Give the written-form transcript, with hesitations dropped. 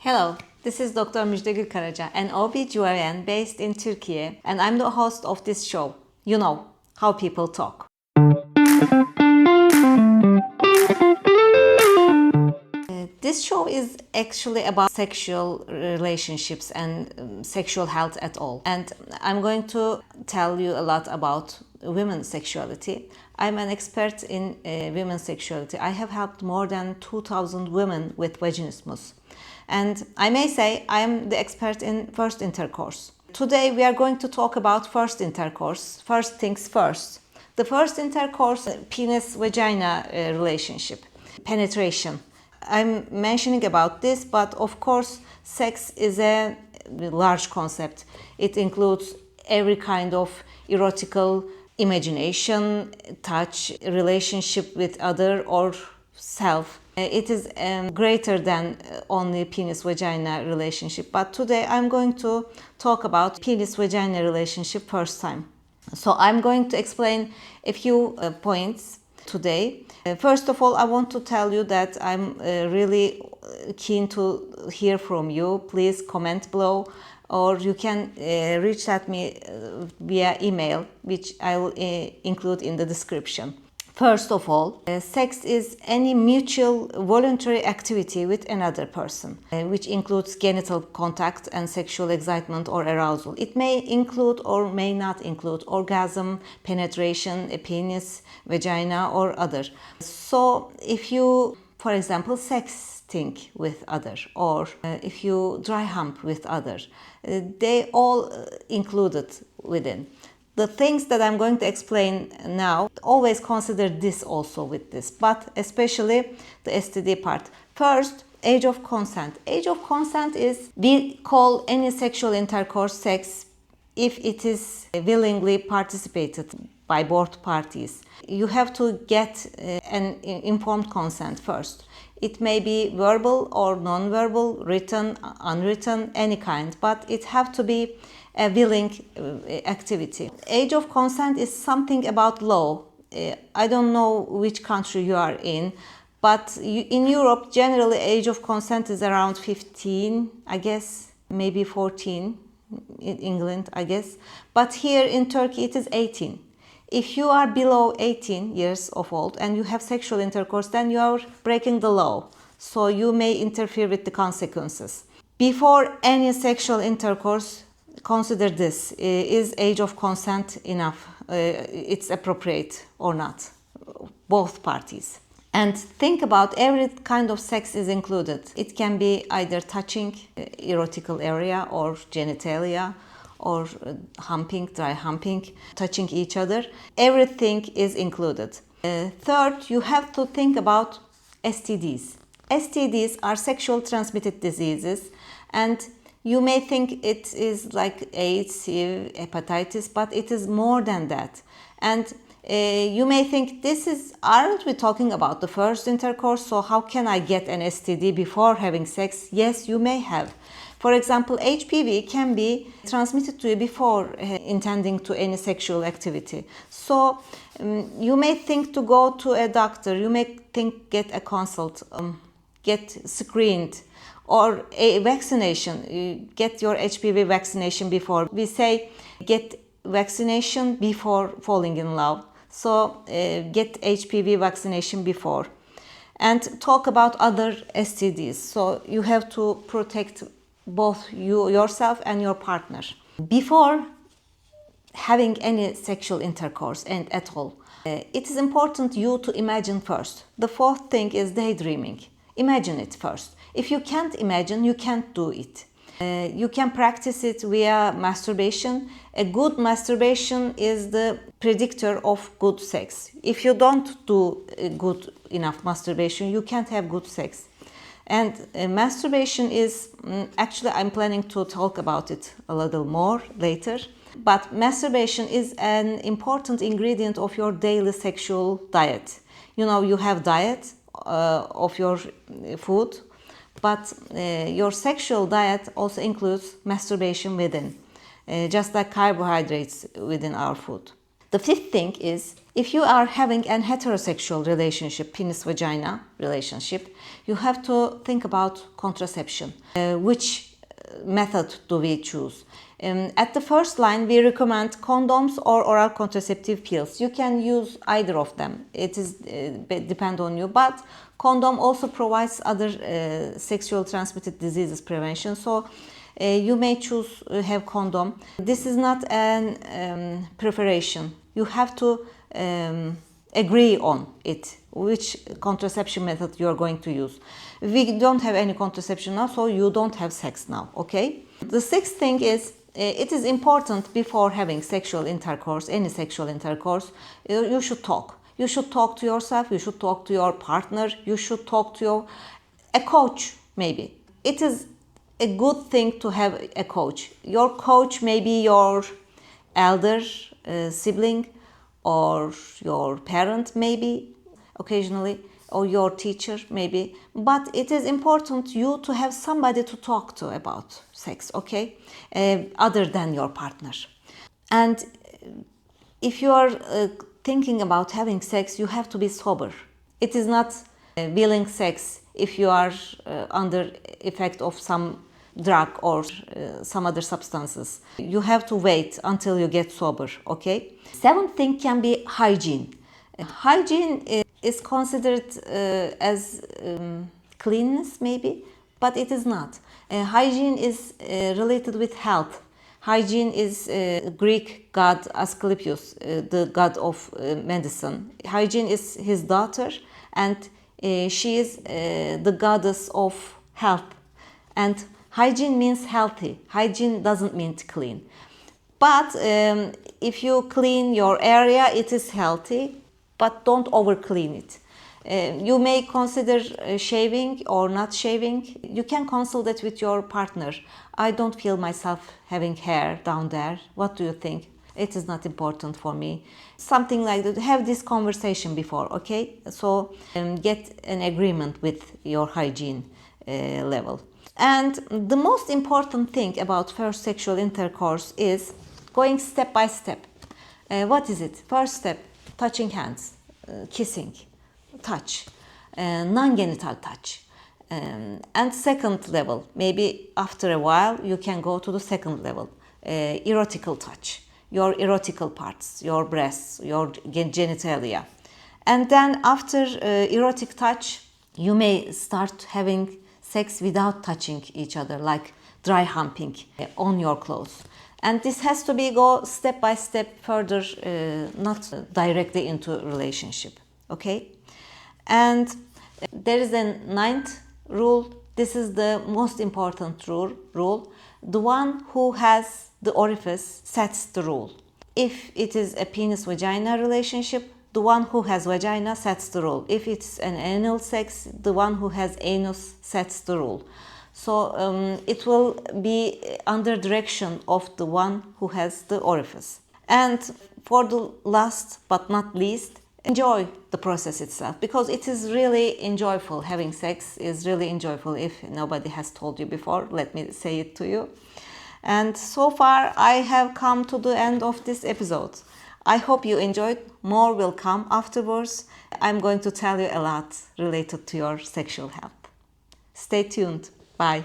Hello, this is Dr. Müjdegül Karaca, an OB-GYN based in Türkiye, and I'm the host of this show. You know, how people talk. This show is actually about sexual relationships and sexual health at all. And I'm going to tell you a lot about women's sexuality. I'm an expert in women's sexuality. I have helped more than 2,000 women with vaginismus. And I may say I am the expert in first intercourse. Today we are going to talk about first intercourse, first things first. The first intercourse, penis-vagina relationship, penetration. I'm mentioning about this, but of course sex is a large concept. It includes every kind of erotical imagination, touch, relationship with other or self. It is greater than only penis-vagina relationship, but today I'm going to talk about penis-vagina relationship first time. So I'm going to explain a few points today. First of all, I want to tell you that I'm really keen to hear from you. Please comment below, or you can reach out me via email, which I will include in the description. First of all, sex is any mutual voluntary activity with another person, which includes genital contact and sexual excitement or arousal. It may include or may not include orgasm, penetration, a penis, vagina, or other. So if you, for example, sexting with other, or if you dry hump with other, they all included within. The things that I'm going to explain now, always consider this also with this, but especially the STD part. First, age of consent. Age of consent is, we call any sexual intercourse sex if it is willingly participated by both parties. You have to get an informed consent first. It may be verbal or non-verbal, written, unwritten, any kind, but it have to be a willing activity. Age of consent is something about law. I don't know which country you are in, but in Europe, generally age of consent is around 15, I guess, maybe 14 in England, I guess. But here in Turkey, it is 18. If you are below 18 years of old and you have sexual intercourse, then you are breaking the law. So you may interfere with the consequences. Before any sexual intercourse, consider this. Is age of consent enough? It's appropriate or not? Both parties. And think about every kind of sex is included. It can be either touching erotical area or genitalia, or humping, dry humping, touching each other. Everything is included. Third, you have to think about STDs. STDs are sexual transmitted diseases, and you may think it is like AIDS, hepatitis, but it is more than that. And you may think, aren't we talking about the first intercourse? So how can I get an STD before having sex? Yes, you may have. For example, HPV can be transmitted to you before intending to any sexual activity. So you may think to go to a doctor, you may think get a consult, get screened, or a vaccination. You get your HPV vaccination before. We say get vaccination before falling in love. So get HPV vaccination before. And talk about other STDs. So you have to protect both yourself and your partner. Before having any sexual intercourse and at all, it is important you to imagine first. The fourth thing is daydreaming. Imagine it first. If you can't imagine, you can't do it. You can practice it via masturbation. A good masturbation is the predictor of good sex. If you don't do good enough masturbation, you can't have good sex. And masturbation is, actually I'm planning to talk about it a little more later, but masturbation is an important ingredient of your daily sexual diet. You know, you have diet of your food, but your sexual diet also includes masturbation within, just like carbohydrates within our food. The fifth thing is, if you are having an heterosexual relationship, penis-vagina relationship, you have to think about contraception. Which method do we choose? At the first line, we recommend condoms or oral contraceptive pills. You can use either of them. It is depend on you, but condom also provides other sexual transmitted diseases prevention. So you may choose have condom. This is not an preparation. You have to agree on it, which contraception method you are going to use. We don't have any contraception now, so you don't have sex now, okay? The sixth thing is, it is important before having sexual intercourse, any sexual intercourse, you should talk. You should talk to yourself, you should talk to your partner, you should talk to a coach maybe. It is a good thing to have a coach. Your coach may be your elder sibling or your parent maybe occasionally, or your teacher maybe, but it is important you to have somebody to talk to about sex, okay, other than your partner. And if you are thinking about having sex, you have to be sober. It is not willing sex if you are under effect of some drug or some other substances. You have to wait until you get sober, okay? Seventh thing can be hygiene. Hygiene is considered as cleanness maybe, but it is not. Hygiene is related with health. Hygiene is Greek god Asclepius, the god of medicine. Hygiene is his daughter, and she is the goddess of health. And hygiene means healthy. Hygiene doesn't mean clean. But if you clean your area, it is healthy, but don't over clean it. You may consider shaving or not shaving. You can consult it with your partner. I don't feel myself having hair down there. What do you think? It is not important for me. Something like that. Have this conversation before, okay? So get an agreement with your hygiene level. And the most important thing about first sexual intercourse is going step by step. What is it? First step, touching hands, kissing, touch, non-genital touch. And second level, maybe after a while you can go to the second level, erotical touch, your erotical parts, your breasts, your genitalia. And then after erotic touch, you may start having sex without touching each other, like dry humping on your clothes. And this has to be go step by step further, not directly into a relationship, okay? And there is a ninth rule. This is the most important rule. The one who has the orifice sets the rule. If it is a penis-vagina relationship, the one who has vagina sets the rule. If it's an anal sex, the one who has anus sets the rule. So it will be under direction of the one who has the orifice. And for the last but not least, enjoy the process itself, because it is really enjoyable. Having sex is really enjoyable. If nobody has told you before, let me say it to you. And so far I have come to the end of this episode. I hope you enjoyed. More will come afterwards. I'm going to tell you a lot related to your sexual health. Stay tuned. Bye.